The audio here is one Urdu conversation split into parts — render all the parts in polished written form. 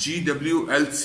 GWLC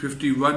51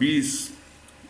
20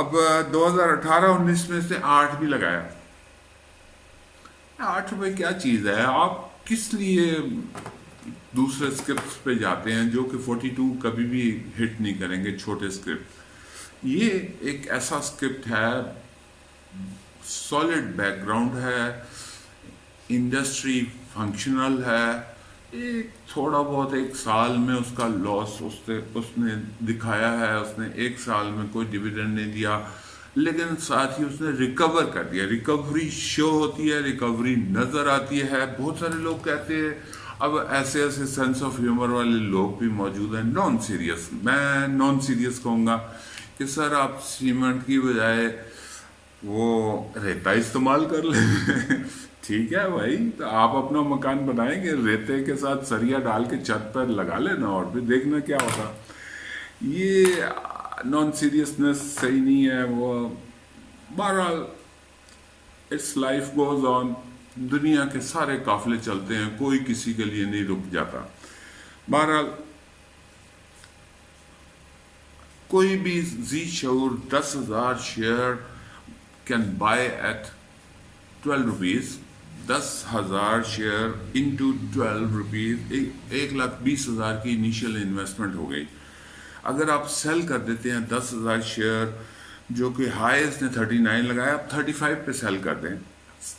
اب 2018-19 میں اس نے 8 بھی لگایا. 8 روپے کیا چیز ہے؟ آپ کس لیے دوسرے اسکرپٹس پہ جاتے ہیں جو کہ 42 کبھی بھی ہٹ نہیں کریں گے، چھوٹے اسکرپٹ. یہ ایک ایسا اسکرپٹ ہے، سالڈ بیک گراؤنڈ ہے، انڈسٹری فنکشنل ہے. ایک تھوڑا بہت ایک سال میں اس کا لاس اس نے دکھایا ہے، اس نے ایک سال میں کوئی ڈیویڈنڈ نہیں دیا، لیکن ساتھ ہی اس نے ریکور کر دیا. ریکوری شو ہوتی ہے، ریکوری نظر آتی ہے. بہت سارے لوگ کہتے ہیں، اب ایسے ایسے سینس آف ہیومر والے لوگ بھی موجود ہیں، نان سیریس. میں نان سیریس کہوں گا کہ سر آپ سیمنٹ کی بجائے وہ ریتا استعمال کر لیں. ٹھیک ہے بھائی، تو آپ اپنا مکان بنائیں گے، ریتے کے ساتھ سریا ڈال کے چھت پر لگا لینا اور پھر دیکھنا کیا ہوگا. یہ نان سیریسنس صحیح نہیں ہے. وہ بہرحال اٹس لائف گوز آن. دنیا کے سارے قافلے چلتے ہیں، کوئی کسی کے لیے نہیں رک جاتا. بہرحال کوئی بھی ذی شعور 10,000 share can by eight 12 rupees. 10,000 share into 12 rupees, 1,20,000 کی انیشیل انویسٹمنٹ ہو گئی. اگر آپ سیل کر دیتے ہیں 10,000 شیئر، جو کہ ہائیز نے 39 لگایا، آپ 35 پہ سیل کر دیں.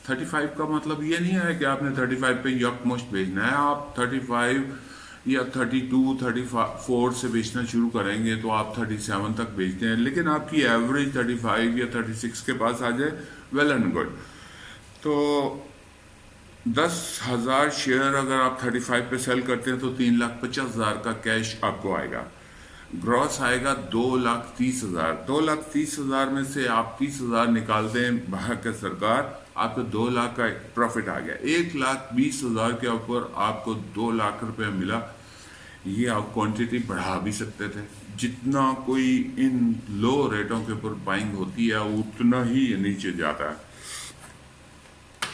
35 کا مطلب یہ نہیں ہے کہ آپ نے 35 پہ یکمشت بیچنا ہے. آپ 35 یا 32 34 سے بیچنا شروع کریں گے تو آپ 37 تک بیچتے ہیں، لیکن آپ کی ایوریج 35 یا 36 کے پاس آ جائے، ویل اینڈ گڈ. تو 10,000 شیئر اگر آپ 35 پہ سیل کرتے ہیں تو 3,50,000 کا کیش آپ کو آئے گا. گراس آئے گا 2,30,000. 2,30,000 میں سے آپ 30,000 نکال دیں بحق سرکار، آپ کو 2 لاکھ کا پروفٹ آ گیا. 1,20,000 کے اوپر آپ کو 2 لاکھ روپے ملا. یہ آپ کوانٹٹی بڑھا بھی سکتے تھے. جتنا کوئی ان لو ریٹوں کے اوپر بائنگ ہوتی ہے اتنا ہی نیچے جاتا ہے.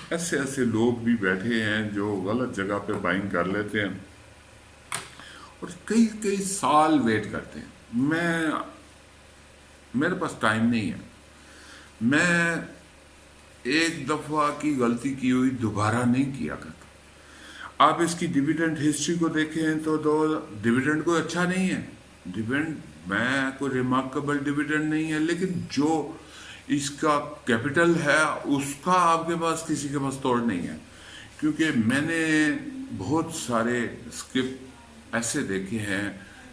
ایسے ایسے لوگ بھی بیٹھے ہیں جو غلط جگہ پہ بائنگ کر لیتے ہیں اور کئی کئی سال ویٹ کرتے ہیں. میرے پاس ٹائم نہیں ہے. میں ایک دفعہ کی غلطی کی ہوئی دوبارہ نہیں کیا کرتا. آپ اس کی ڈیویڈنڈ ہسٹری کو دیکھیں تو ڈیویڈنڈ کوئی اچھا نہیں ہے. ڈیویڈنڈ میں کوئی ریمارکیبل ڈیویڈنڈ نہیں ہے، لیکن جو اس کا کیپٹل ہے اس کا آپ کے پاس کسی کے پاس توڑ نہیں ہے. کیونکہ میں نے بہت سارے اسکرپٹ ایسے دیکھے ہیں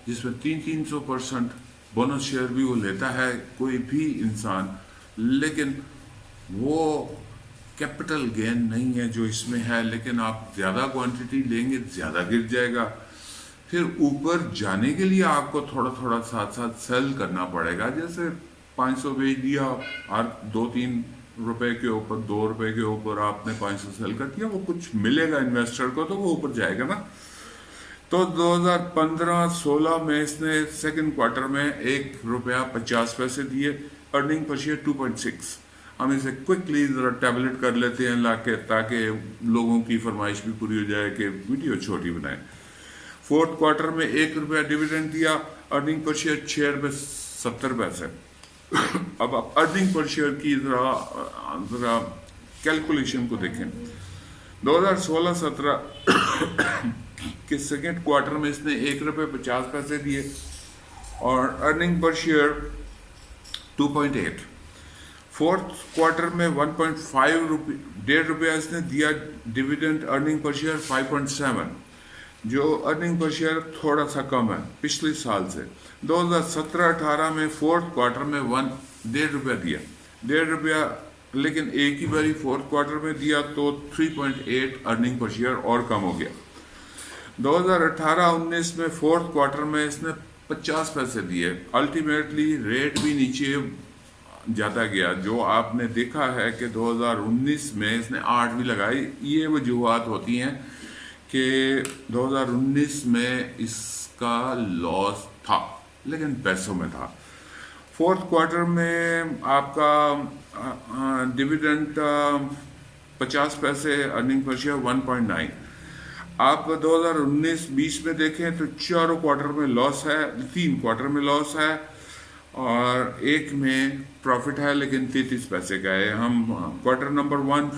جس میں 300% بونس شیئر بھی وہ لیتا ہے کوئی بھی انسان، لیکن وہ کیپٹل گین نہیں ہے جو اس میں ہے. لیکن آپ زیادہ کوانٹٹی لیں گے زیادہ گر جائے گا. پھر اوپر جانے کے لیے آپ کو تھوڑا تھوڑا ساتھ ساتھ سیل کرنا پڑے گا. جیسے 500 بیچ دیا، ہر 2-3 روپے کے اوپر 2 روپے کے اوپر آپ نے 500 سیل کر دیا، وہ کچھ ملے گا انویسٹر کو تو وہ اوپر جائے گا نا. تو 2015-16 میں اس نے سیکنڈ کوارٹر میں 1.50 روپے دیے. Earning per share 2.6. ہم اسے کوئکلی ذرا ٹیبلٹ کر لیتے ہیں تاکہ لوگوں کی فرمائش بھی پوری ہو جائے کہ ویڈیو چھوٹی بنائیں. فورتھ کوارٹر میں 1 روپیہ ڈیویڈنڈ دیا. ارننگ پر شیئر 6.70 روپے. اب آپ ارننگ پر شیئر کی ذرا کیلکولیشن کو دیکھیں. 2016-17 کے سیکنڈ کوارٹر میں اس نے 1.50 روپے دیے اور earning per share 2.8. Fourth quarter میں 1.5 روپیہ اس نے دیا ڈیویڈنڈ. ارننگ پر شیئر 5.7، جو ارننگ پر شیئر تھوڑا سا کم ہے پچھلے سال سے. 2017-18 میں فورتھ کوارٹر میں 1.5 روپیہ دیا، 1.5 روپیہ، لیکن ایک ہی باری فورتھ کوارٹر میں دیا تو 3.8 ارننگ پر شیئر اور کم ہو گیا. 2018-19 میں فورتھ کوارٹر میں اس نے 50 پیسے دیے. الٹیمیٹلی ریٹ بھی نیچے جاتا گیا. جو آپ نے دیکھا ہے کہ 2019 میں اس نے 8 بھی لگائی. یہ وجوہات ہوتی ہیں کہ 2019 میں اس کا لاس تھا لیکن پیسوں میں تھا. فورتھ کوارٹر میں آپ کا ڈیویڈنڈ 50 پیسے، ارننگ پر شیئر 1.9. آپ 2019-20 میں دیکھیں تو 4 کوارٹر میں لاس ہے، 3 کوارٹر میں لاس ہے اور ایک میں پروفٹ ہے لیکن 33 پیسے کا ہے. ہم کوارٹر نمبر 1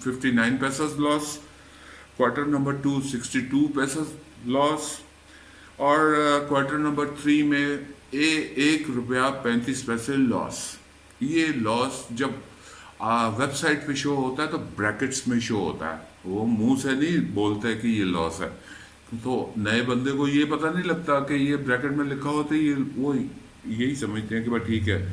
59 پیسز لاس, کوارٹر نمبر 2 62 پیسز لاس, اور کوارٹر نمبر 3 میں 1 روپیہ 35 پیسے لاس. یہ لاس جب ویب سائٹ پہ شو ہوتا ہے تو بریکٹس میں شو ہوتا ہے, وہ منہ سے نہیں بولتے کہ یہ لاس ہے, تو نئے بندے کو یہ پتہ نہیں لگتا کہ یہ بریکٹ میں لکھا ہوتا ہے, یہ وہ یہی سمجھتے ہیں کہ بھائی ٹھیک ہے.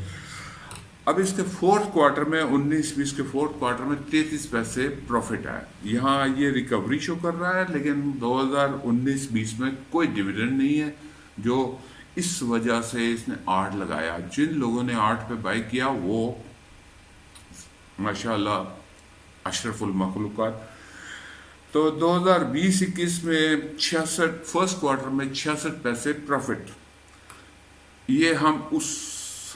اب اس کے فورتھ کوارٹر میں 19-20 کے فورتھ کوارٹر میں 33 پیسے پروفٹ ہے. یہاں یہ ریکوری شو کر رہا ہے لیکن 2019-20 میں کوئی ڈیویڈنڈ نہیں ہے, جو اس وجہ سے اس نے 8 لگایا. جن لوگوں نے 8 پہ بائی کیا وہ ماشاءاللہ اشرف المخلوقات. تو 2020-21 میں 66 فرسٹ کوارٹر میں 66 پیسے پروفٹ. یہ ہم اس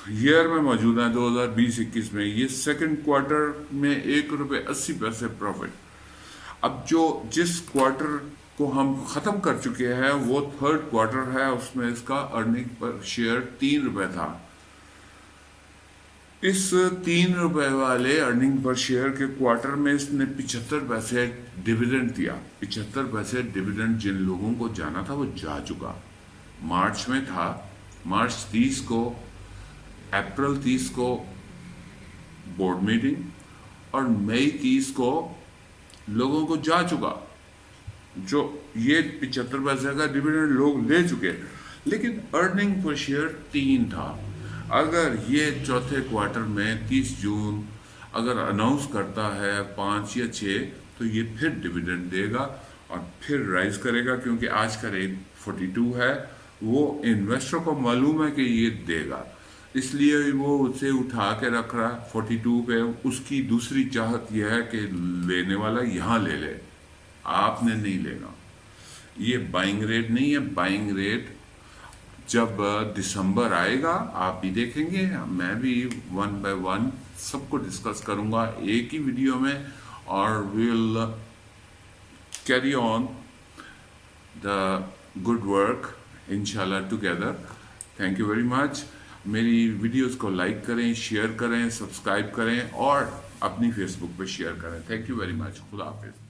ایئر میں موجود ہیں 2020-21 میں. یہ سیکنڈ کوارٹر میں 1 روپے 80 پیسے پروفٹ. اب جس کوارٹر کو ہم ختم کر چکے ہیں وہ تھرڈ کوارٹر ہے, اس میں اس کا ارننگ پر شیئر 3 روپے تھا. اس 3 روپے والے ارننگ پر شیئر کے کوارٹر میں اس نے 75 پیسے ڈیویڈنڈ دیا. 75 پیسے ڈیویڈنڈ جن لوگوں کو جانا تھا وہ جا چکا. مارچ میں تھا, مارچ 30 کو, اپریل 30 کو بورڈ میٹنگ, اور مئی 30 کو لوگوں کو جا چکا. جو یہ 75 پیسے کا ڈیویڈنڈ لوگ لے چکے, لیکن ارننگ پر شیئر 3 تھا. اگر یہ چوتھے کوارٹر میں 30 جون اگر اناؤنس کرتا ہے 5 یا 6 تو یہ پھر ڈیویڈنڈ دے گا اور پھر رائز کرے گا, کیونکہ آج کا ریٹ 42 ہے. وہ انویسٹر کو معلوم ہے کہ یہ دے گا, اس لیے وہ اسے اٹھا کے رکھ رہا 42 پہ. اس کی دوسری چاہت یہ ہے کہ لینے والا یہاں لے لے, آپ نے نہیں لینا. یہ بائنگ ریٹ نہیں ہے. بائنگ ریٹ جب دسمبر آئے گا آپ بھی دیکھیں گے, میں بھی 1 by 1 سب کو ڈسکس کروں گا ایک ہی ویڈیو میں, اور we'll carry on the good work انشاءاللہ together. Thank you very much. میری ویڈیوز کو لائک کریں, شیئر کریں, سبسکرائب کریں اور اپنی فیس بک پہ شیئر کریں. تھینک یو ویری مچ. خدا حافظ.